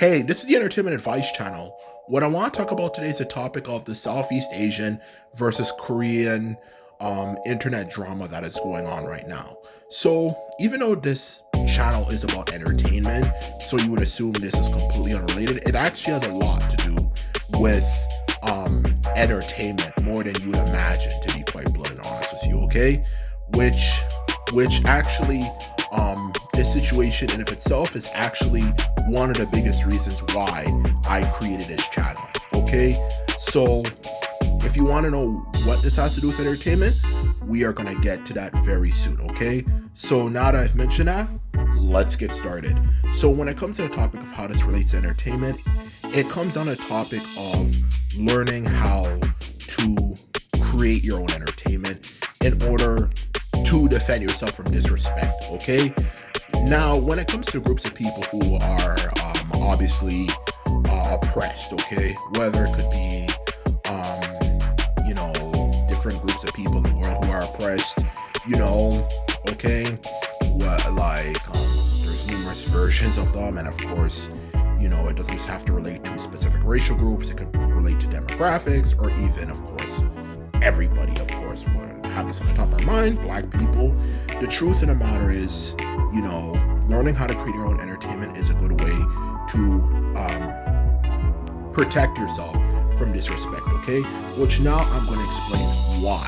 Hey, this is the Entertainment Advice Channel. What I want to talk about today is the topic of the Southeast Asian versus Korean internet drama that is going on right now. So, even though this channel is about entertainment, so you would assume this is completely unrelated, it actually has a lot to do with entertainment more than you'd imagine, to be quite blunt and honest with you, okay? Which actually this situation in of itself is actually one of the biggest reasons why I created this channel. Okay, so if you want to know what this has to do with entertainment, we are going to get to that very soon. Okay, so now that I've mentioned that, let's get started. So when it comes to the topic of how this relates to entertainment, it comes on a topic of learning how to create your own entertainment in order to defend yourself from disrespect. Okay, now when it comes to groups of people who are obviously oppressed, okay, whether it could be different groups of people in the world who are oppressed, okay, there's numerous versions of them, and of course, it doesn't just have to relate to specific racial groups. It could relate to demographics, or even, of course, everybody, of course, would have this on the top of our mind, Black people. The truth of the matter is, learning how to create your own entertainment is a good way to protect yourself from disrespect, okay? Which now I'm going to explain why,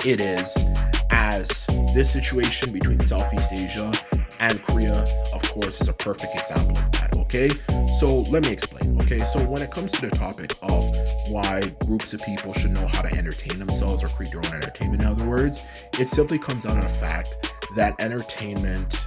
it is, as this situation between Southeast Asia and Korea, of course, is a perfect example of that, okay? So let me explain, okay? So when it comes to the topic of why groups of people should know how to entertain themselves or create their own entertainment, in other words, it simply comes down to the fact that entertainment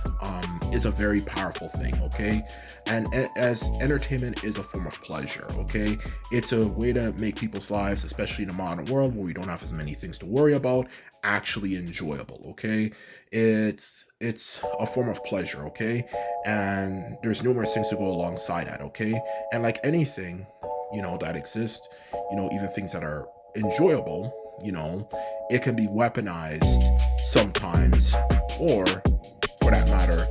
is a very powerful thing, okay? And as entertainment is a form of pleasure, okay? It's a way to make people's lives, especially in a modern world where we don't have as many things to worry about, actually enjoyable, okay? It's a form of pleasure, okay? And there's numerous things to go alongside that, okay? And like anything, that exists, even things that are enjoyable, it can be weaponized sometimes, or for that matter,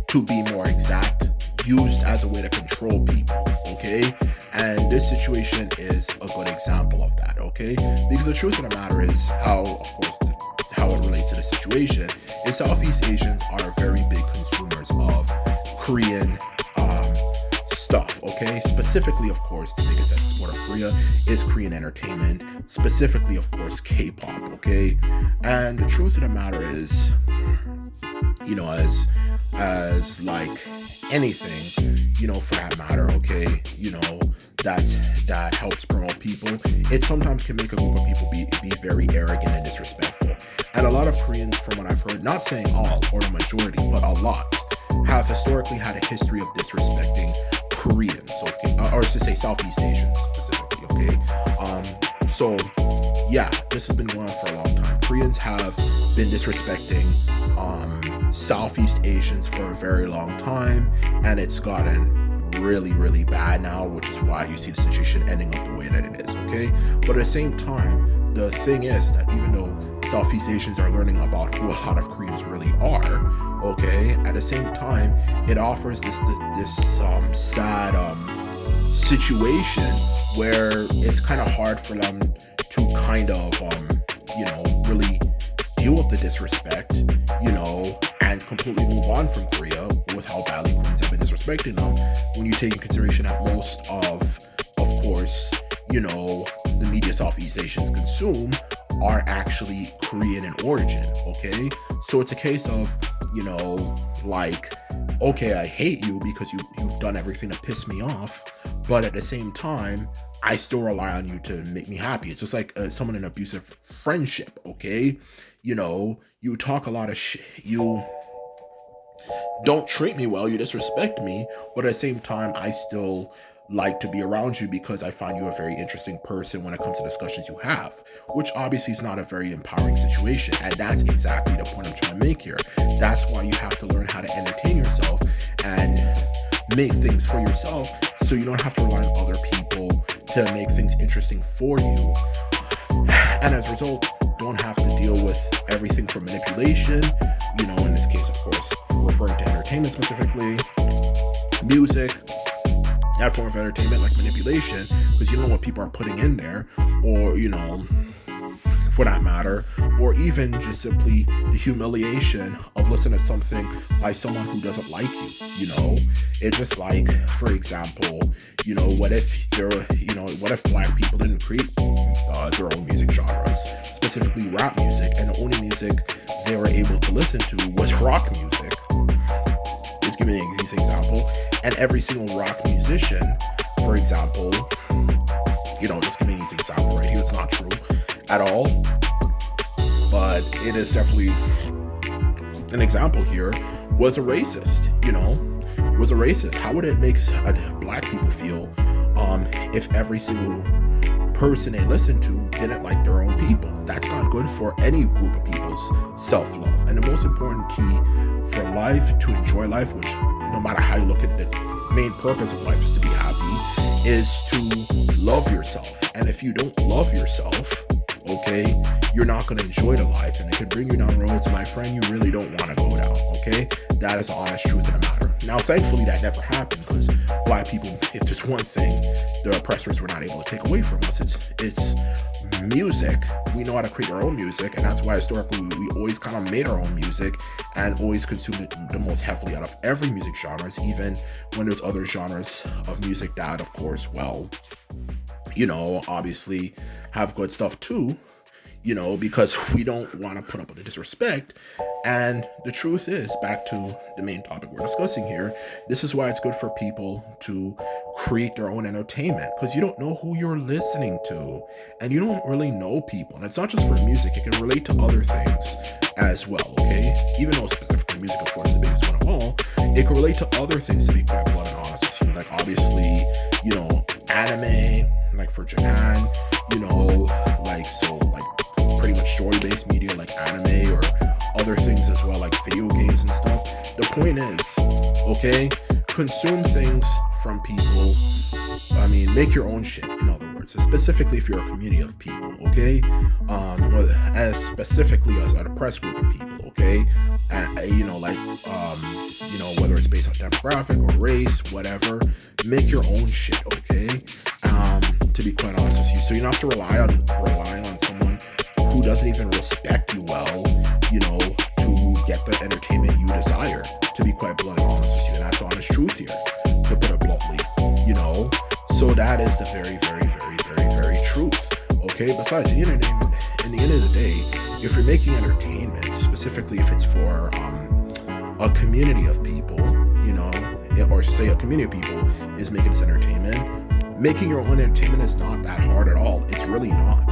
to be more exact, used as a way to control people, okay? And this situation is a good example of that, okay? Because the truth of the matter is how it relates to the situation is Southeast Asians are very big consumers of Korean stuff, okay? Specifically, of course, the biggest export of Korea is Korean entertainment, specifically, of course, K-pop, okay? And the truth of the matter is, as like anything, for that matter, okay, that helps promote people, it sometimes can make a group of people be very arrogant and disrespectful. And a lot of Koreans, from what I've heard, not saying all or the majority, but a lot, have historically had a history of disrespecting Koreans, okay, or to say Southeast Asians specifically, okay. So yeah, this has been going on for a long time. Koreans have been disrespecting Southeast Asians for a very long time, and it's gotten really, really bad now, which is why you see the situation ending up the way that it is, okay? But at the same time, the thing is that even though Southeast Asians are learning about who a lot of Koreans really are, okay, at the same time, it offers this sad situation where it's kind of hard for them to kind of, really deal with the disrespect, and completely move on from Korea with how badly Koreans have been disrespecting them, when you take in consideration that most of course, the media Southeast Asians consume are actually Korean in origin, okay? So it's a case of, okay, I hate you because you've done everything to piss me off, but at the same time, I still rely on you to make me happy. It's just like someone in an abusive friendship, okay? You talk a lot of shit, you don't treat me well, you disrespect me, but at the same time, I still like to be around you because I find you a very interesting person when it comes to discussions you have, which obviously is not a very empowering situation. And that's exactly the point I'm trying to make here. That's why you have to learn how to entertain yourself and make things for yourself, so you don't have to rely on other people to make things interesting for you. And as a result, don't have to deal with everything from manipulation, in this case, of course, referring to entertainment, entertainment, specifically music, that form of entertainment, like manipulation, because you don't know what people are putting in there, or for that matter, or even just simply the humiliation of listening to something by someone who doesn't like you. It's just like, for example, what if what if black people didn't create their own music genres, specifically rap music, and the only music they were able to listen to was rock music? Just give me an easy example. And every single rock musician, for example, just give me an easy example right here. It's not true at all, but it is definitely an example here, was a racist. Was a racist. How would it make black people feel if every single person they listen to didn't like their own people? That's not good for any group of people's self-love. And the most important key for life, to enjoy life, which no matter how you look at it, the main purpose of life is to be happy, is to love yourself. And if you don't love yourself, okay, you're not going to enjoy the life, and it can bring you down roads, my friend, you really don't want to go down, okay? That is the honest truth of the matter. Now, thankfully, that never happened, because black people, if there's one thing the oppressors were not able to take away from us, it's music. We know how to create our own music, and that's why historically we always kind of made our own music and always consumed it the most heavily out of every music genres, even when there's other genres of music that, of course, well, obviously have good stuff too, because we don't want to put up with the disrespect. And the truth is, back to the main topic we're discussing here, this is why it's good for people to create their own entertainment, because you don't know who you're listening to, and you don't really know people. And it's not just for music, it can relate to other things as well, okay? Even though specifically music, of course, is the biggest one of all, it can relate to other things, to be quite blunt and honest with you. Like, obviously, anime, like for Japan, pretty much story-based media like anime, or other things as well, like video games and stuff. The point is, okay, consume things from people. Make your own shit, in other words, specifically if you're a community of people, okay? As specifically as an oppressed group of people, okay? Whether it's based on demographic or race, whatever, make your own shit, okay? To be quite honest with you, so you don't have to rely on someone who doesn't even respect you well, to get the entertainment you desire, to be quite blunt and honest with you. And that's the honest truth here, to put it bluntly, So that is the very, very, very, very, very truth, okay? Besides, in the end of the day, if you're making entertainment, specifically if it's for a community of people, or say a community of people is making this entertainment, making your own entertainment is not that hard at all. It's really not.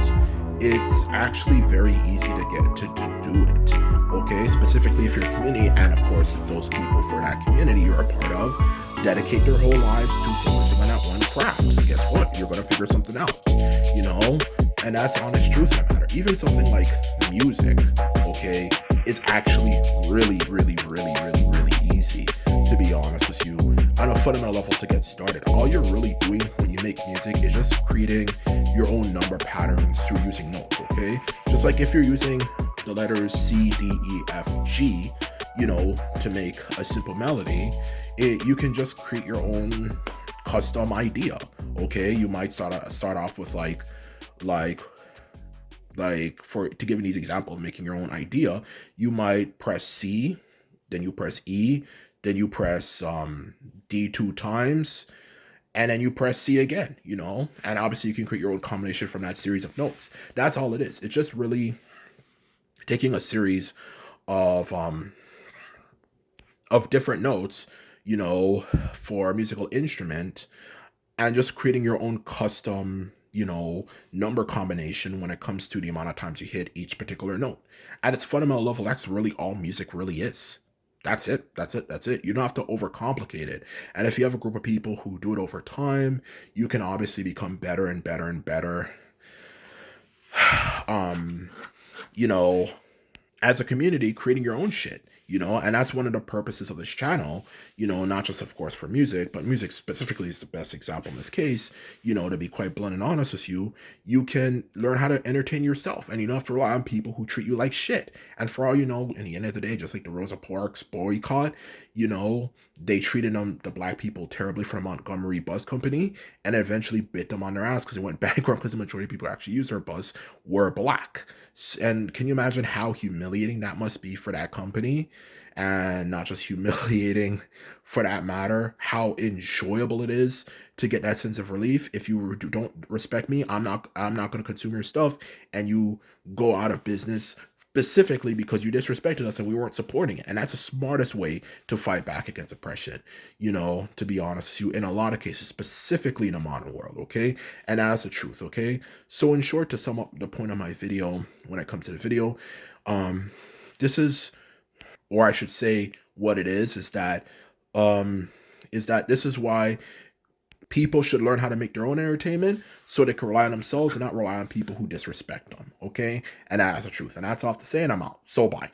It's actually very easy to get to do it, okay? Specifically if you're a community, and of course if those people for that community you're a part of dedicate their whole lives to focusing on that one craft. Guess what? You're going to figure something out, and that's the honest truth of the matter. Even something like music, okay, is actually really, really, really, really, really easy, to be honest with you, on a fundamental level to get started. All you're really doing when you make music is just creating your own number patterns through using notes, okay? Just like if you're using the letters C, D, E, F, G, to make a simple melody, you can just create your own custom idea, okay? You might start off with to give an easy example of making your own idea, you might press C, then you press E, then you press D 2 times, and then you press C again, and obviously you can create your own combination from that series of notes. That's all it is. It's just really taking a series of different notes, for a musical instrument, and just creating your own custom, number combination when it comes to the amount of times you hit each particular note. At its fundamental level, that's really all music really is. That's it. You don't have to overcomplicate it. And if you have a group of people who do it over time, you can obviously become better and better and better. As a community, creating your own shit. and that's one of the purposes of this channel, not just of course for music, but music specifically is the best example in this case. To be quite blunt and honest with you, you can learn how to entertain yourself, and you don't have to rely on people who treat you like shit. And for all you know, in the end of the day, just like the Rosa Parks boycott, they treated the black people terribly for Montgomery Bus Company, and eventually bit them on their ass because it went bankrupt because the majority of people who actually use their bus were black. And can you imagine how humiliating that must be for that company? And not just humiliating for that matter, how enjoyable it is to get that sense of relief. If you don't respect me, I'm not going to consume your stuff, and you go out of business specifically because you disrespected us and we weren't supporting it. And that's the smartest way to fight back against oppression, to be honest with you, in a lot of cases, specifically in the modern world, okay? And that's the truth, okay? So in short, to sum up the point of my video, when it comes to the video, um, this is, or I should say what it um, is that this is why people should learn how to make their own entertainment so they can rely on themselves and not rely on people who disrespect them, okay? And that's the truth. And that's all I have to say, and I'm out. So bye.